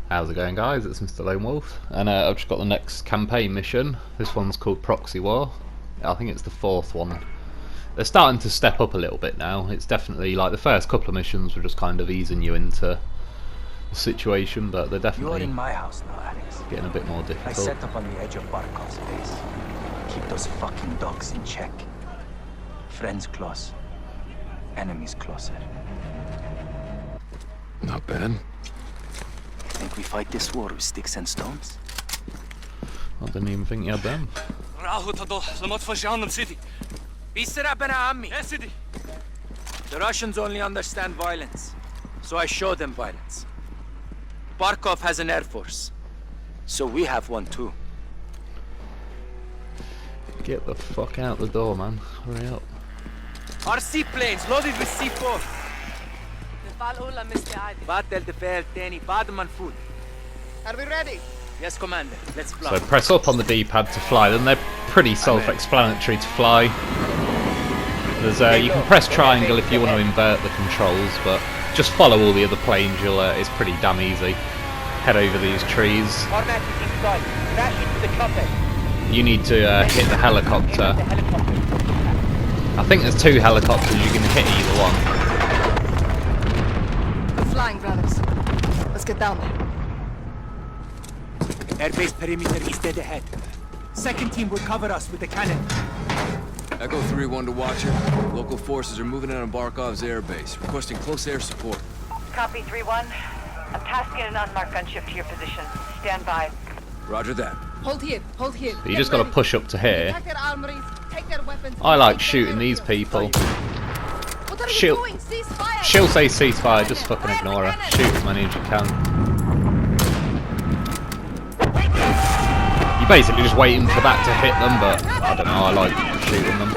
How's it going, guys? It's Mr. Lone Wolf, and I've just got the next campaign mission. This one's called Proxy War. I think it's the 4th one. They're starting to step up a little bit now. It's definitely like the first couple of missions were just kind of easing you into the situation, but they're definitely in my house now, Alex. Getting a bit more difficult. I set up on the edge of Barkov's base. Keep those fucking dogs in check. Friends close, enemies closer. Not bad. Think we fight this war with sticks and stones? I didn't even think you had them. The Russians only understand violence, so I show them violence. Barkov has an air force, so we have one too. Get the fuck out the door, man. Hurry up. Our seaplanes loaded with C4. Are we ready? Yes, Commander. Let's fly. So press up on the D-pad to fly them. They're pretty self-explanatory to fly. There's you can press triangle if you want to invert the controls, but just follow all the other planes. It's pretty damn easy. Head over these trees. You need to hit the helicopter. I think there's 2 helicopters. You can hit either one. Flying, brothers. Let's get down there. Airbase perimeter is dead ahead. Second team will cover us with the cannon. Echo 3-1 to Watcher. Local forces are moving in on Barkov's airbase, requesting close air support. Copy 3-1. I'm tasking an unmarked gunship to your position. Stand by. Roger that. Hold here, hold here. You just got to push up to here. Attack their armories, take their weapons. I like shooting these people. What are you She'll doing? Ceasefire! say ceasefire, just fucking ignore her. Shoot as many as you can. You're basically just waiting for that to hit them, but I don't know, I like shooting them.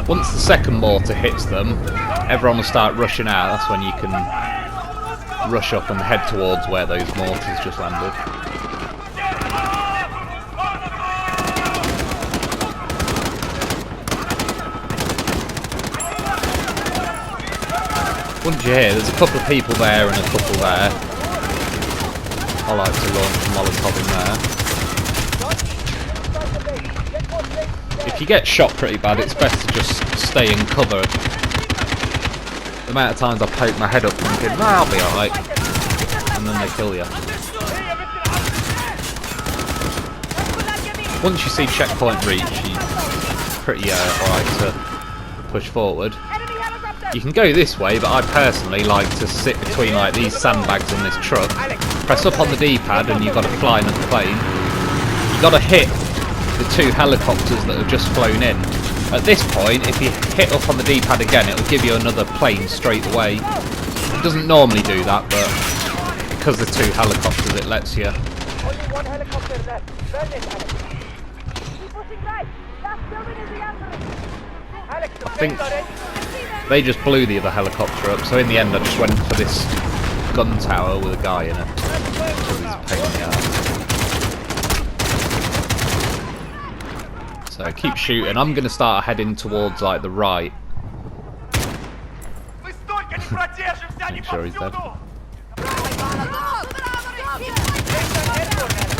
Once the second mortar hits them, everyone will start rushing out. That's when you can rush up and head towards where those mortars just landed. Once you're here, there's a couple of people there and a couple there. I like to launch a Molotov in there. If you get shot pretty bad, it's best to just stay in cover. The amount of times I poke my head up thinking, nah, I'll be alright, and then they kill you. Once you see checkpoint reach, you're pretty alright to push forward. You can go this way, but I personally like to sit between like these sandbags in this truck. Press up on the D-pad and you've got to fly another plane. You've got to hit the 2 helicopters that have just flown in. At this point, if you hit up on the D-pad again, it will give you another plane straight away. It doesn't normally do that, but because the 2 helicopters, it lets you. Only 1 helicopter left. Burn it, Alex. Keep pushing right. Last building is the answer. Alex, the think they just blew the other helicopter up, so in the end I just went for this gun tower with a guy in it. So keep shooting. I'm going to start heading towards like the right. Make sure he's dead.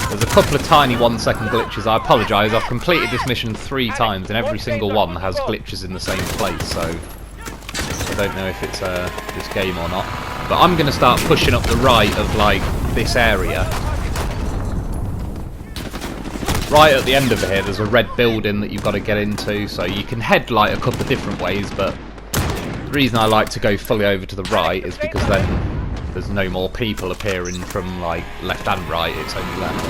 There's a couple of tiny 1-second glitches. I apologise, I've completed this mission 3 times and every single one has glitches in the same place, so I don't know if it's this game or not. But I'm going to start pushing up the right of like this area. Right at the end of here there's a red building that you've got to get into, so you can head like a couple of different ways, but the reason I like to go fully over to the right is because then there's no more people appearing from like left and right, it's only left.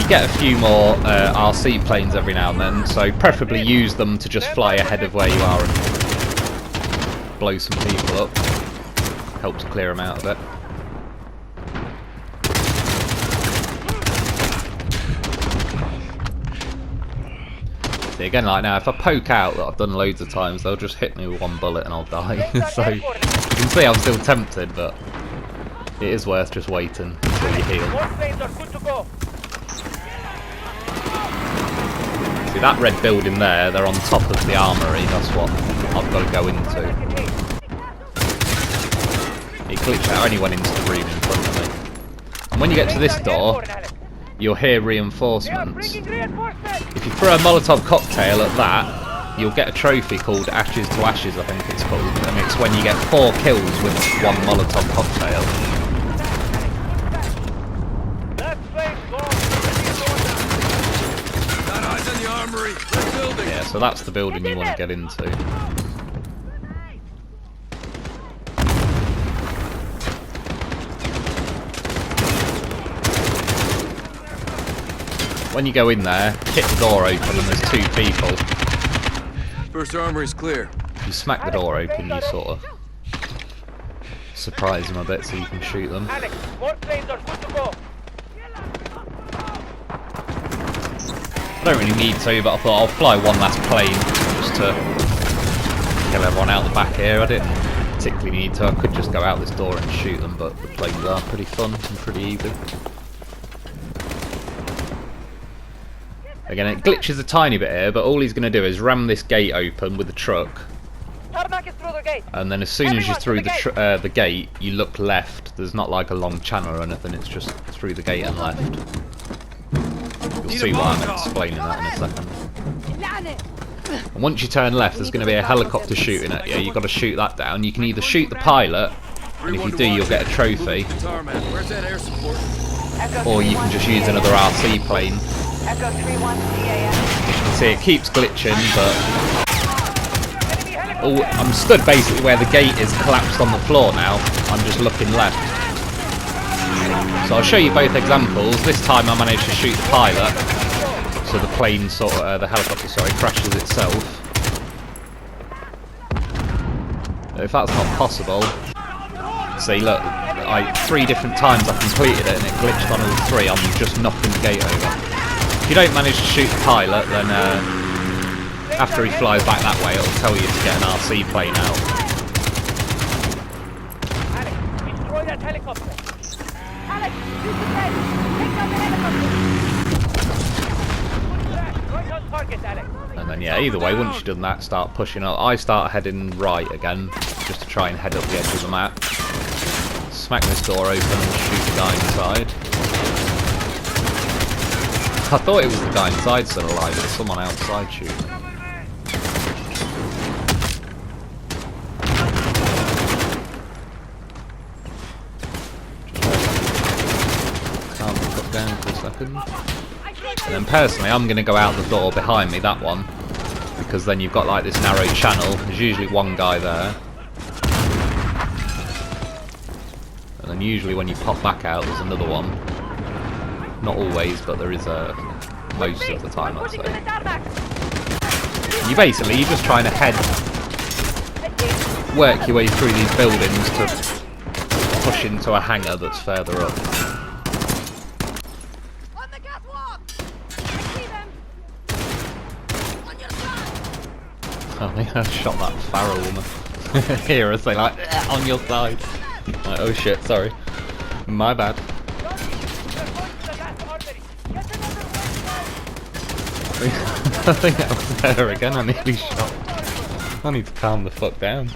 You get a few more RC planes every now and then, so preferably use them to just fly ahead of where you are and blow some people up. Helps clear them out a bit. See, again, like now, if I poke out, that I've done loads of times, they'll just hit me with 1 bullet and I'll die. So you can see I'm still tempted, but it is worth just waiting until you heal. See that red building there, they're on top of the armoury, that's what I've got to go into. glitched out. I only went into the room in front of me. And when you get to this door, you'll hear reinforcements. If you throw a Molotov cocktail at that, you'll get a trophy called Ashes to Ashes, I think it's called. And it's when you get 4 kills with 1 Molotov cocktail. Yeah, so that's the building you want to get into. When you go in there, hit the door open and there's 2 people. First armory's clear. You smack the door open, you sort of surprise them a bit so you can shoot them. Alex, more planes are good to go. I don't really need to, but I thought I'll fly one last plane just to kill everyone out the back here. I didn't particularly need to. I could just go out this door and shoot them, but the planes are pretty fun and pretty easy. Again, it glitches a tiny bit here, but all he's going to do is ram this gate open with the truck. Tarmac is through the gate. And then as soon as you're through the gate, you look left. There's not like a long channel or anything, it's just through the gate and left. You'll see why I'm explaining that in a second. And once you turn left, there's going to be a helicopter shooting at you. You've got to shoot that down. You can either shoot the pilot, and if you do, you'll get a trophy. Or you can just use another RC plane. Echo 3-1 CAS. See, it keeps glitching, but I'm stood basically where the gate is collapsed on the floor now. I'm just looking left. So I'll show you both examples. This time I managed to shoot the pilot, so the plane the helicopter, crashes itself. If that's not possible, see, look, 3 different times I completed it and it glitched on all 3. I'm just knocking the gate over. If you don't manage to shoot the pilot, then after he flies back that way, it'll tell you to get an RC plane out. Alex, destroy that helicopter. Alex, use the plane. Take down the helicopter. Right on target, Alex. And then yeah, either way, once you've done that, start pushing up. I start heading right again, just to try and head up the edge of the map. Smack this door open and shoot the guy inside. I thought it was the guy inside still alive, but there's someone outside shooting. Calm the down for a second. And then personally, I'm going to go out the door behind me, that one, because then you've got like this narrow channel. There's usually one guy there. And then usually when you pop back out, there's another one. Not always, but there is most of the time, I'd say. You just trying to work your way through these buildings to push into a hangar that's further up. On the catwalk! I see them! On your side! I think I shot that Farrell woman. Here, as they like, on your side. Like, oh shit, sorry. My bad. I think that was there again, I nearly shot. I need to calm the fuck down.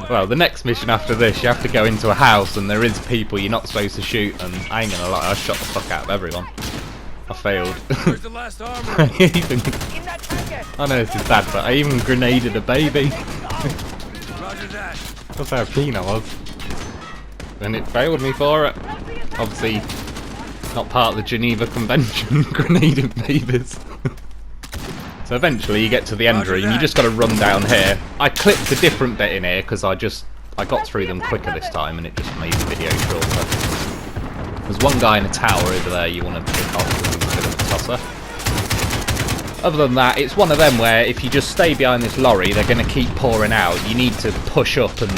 Well, the next mission after this, you have to go into a house and there is people you're not supposed to shoot, and I ain't gonna lie, I shot the fuck out of everyone. I failed. Where's the last armor? I know this is bad, but I even grenaded a baby. Roger that. That's how keen I was. And it failed me for it. Obviously, not part of the Geneva Convention, grenading babies. So eventually you get to the end room, you just got to run down here. I clipped a different bit in here because I got through them quicker this time and it just made the video shorter. There's one guy in a tower over there you want to pick off because he's a bit of a tosser. Other than that, it's one of them where if you just stay behind this lorry, they're going to keep pouring out. You need to push up and,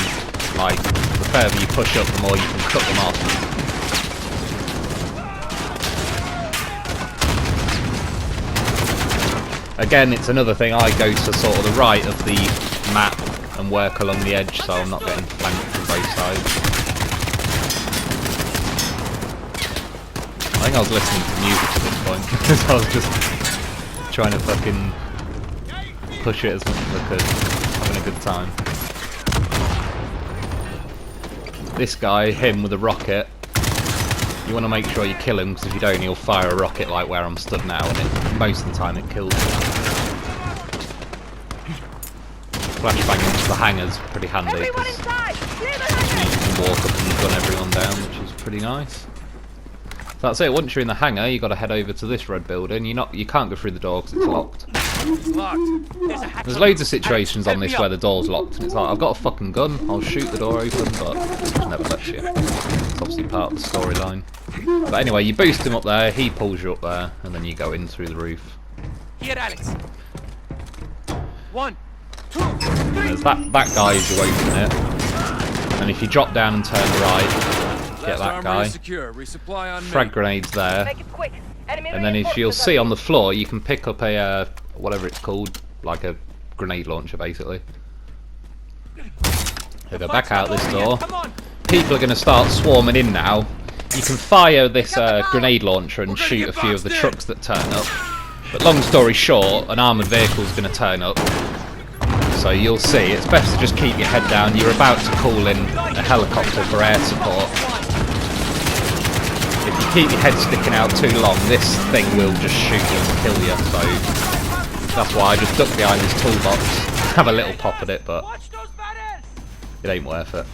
like, the further you push up, the more you can cut them off. Again, it's another thing, I go to sort of the right of the map and work along the edge so I'm not getting flanked from both sides. I think I was listening to music at this point because I was just trying to fucking push it as much as I could, having a good time. this guy, him with a rocket, you want to make sure you kill him, because if you don't, he'll fire a rocket like where I'm stood now, and most of the time it kills him. Flashbang into the hangar's pretty handy, Everyone because inside! Clear the you hangar! can walk up and gun everyone down, which is pretty nice. So that's it. Once you're in the hangar, you got to head over to this red building. You can't go through the door because it's locked. There's loads of situations on this where the door's locked, and it's like, I've got a fucking gun, I'll shoot the door open, but it never lets you. It's obviously part of the storyline. But anyway, you boost him up there, he pulls you up there, and then you go in through the roof. Here, Alex. 1, 2, 3. There's that guy as you open it, and if you drop down and turn right, get that guy. Frag grenades there. Make it quick. Enemy And then if you'll see on the floor, you can pick up a, whatever it's called, like a grenade launcher basically. So go back out this door. People are going to start swarming in now. You can fire this grenade launcher and shoot a few of the trucks that turn up. But long story short, an armoured vehicle's going to turn up. So you'll see, it's best to just keep your head down. You're about to call in a helicopter for air support. If you keep your head sticking out too long, this thing will just shoot you and kill you, so that's why I just duck behind this toolbox, have a little pop at it, but it ain't worth it.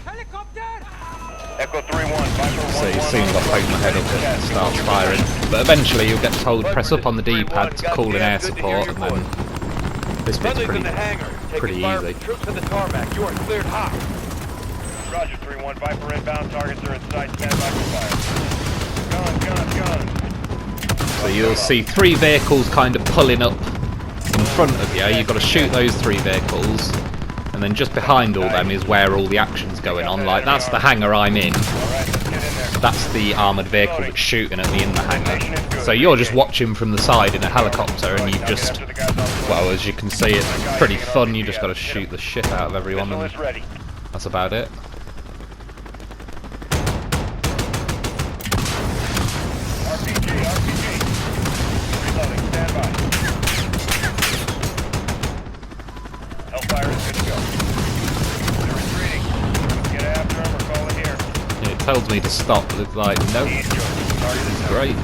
Echo 3-1, So as soon as I poke my head up, it starts firing. But eventually you'll get told, press up on the D-pad to call in air support, and then this bit's pretty easy. Troops in the tarmac, you are cleared hot. Roger, 3-1, Viper inbound, targets are in sight, stand by for fire. So you'll see 3 vehicles kind of pulling up in front of you. You've got to shoot those 3 vehicles, and then just behind all them is where all the action's going on. Like, that's the hangar I'm in. That's the armoured vehicle that's shooting at me in the hangar. So you're just watching from the side in a helicopter, and you just, well, as you can see, it's pretty fun. You just got to shoot the shit out of everyone, and that's about it. Tells me to stop, but it's like, nope, this is great.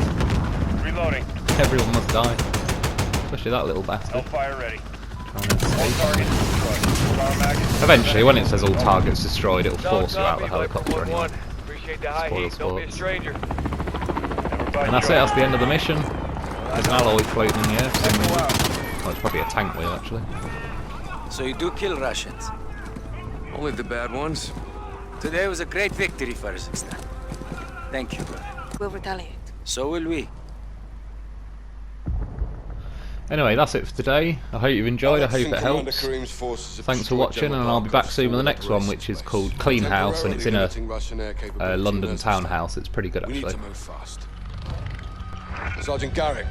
Reloading. Everyone must die. Especially that little bastard. Fire ready. Eventually, when it says all targets destroyed, it'll force you out of the helicopter anyway. Appreciate the high heat. Don't be a stranger. And that's it, that's the end of the mission. There's an alloy floating in the air. Oh, it's probably a tank wheel, actually. So you do kill Russians. Only the bad ones. Today was a great victory for Kazakhstan. Thank you, brother. We'll retaliate. So will we. Anyway, that's it for today. I hope you've enjoyed, I hope it helps. Thanks for watching, and I'll be back soon with the next one, which is called Clean House, and it's in a London townhouse. It's pretty good, actually. Sergeant Garrick.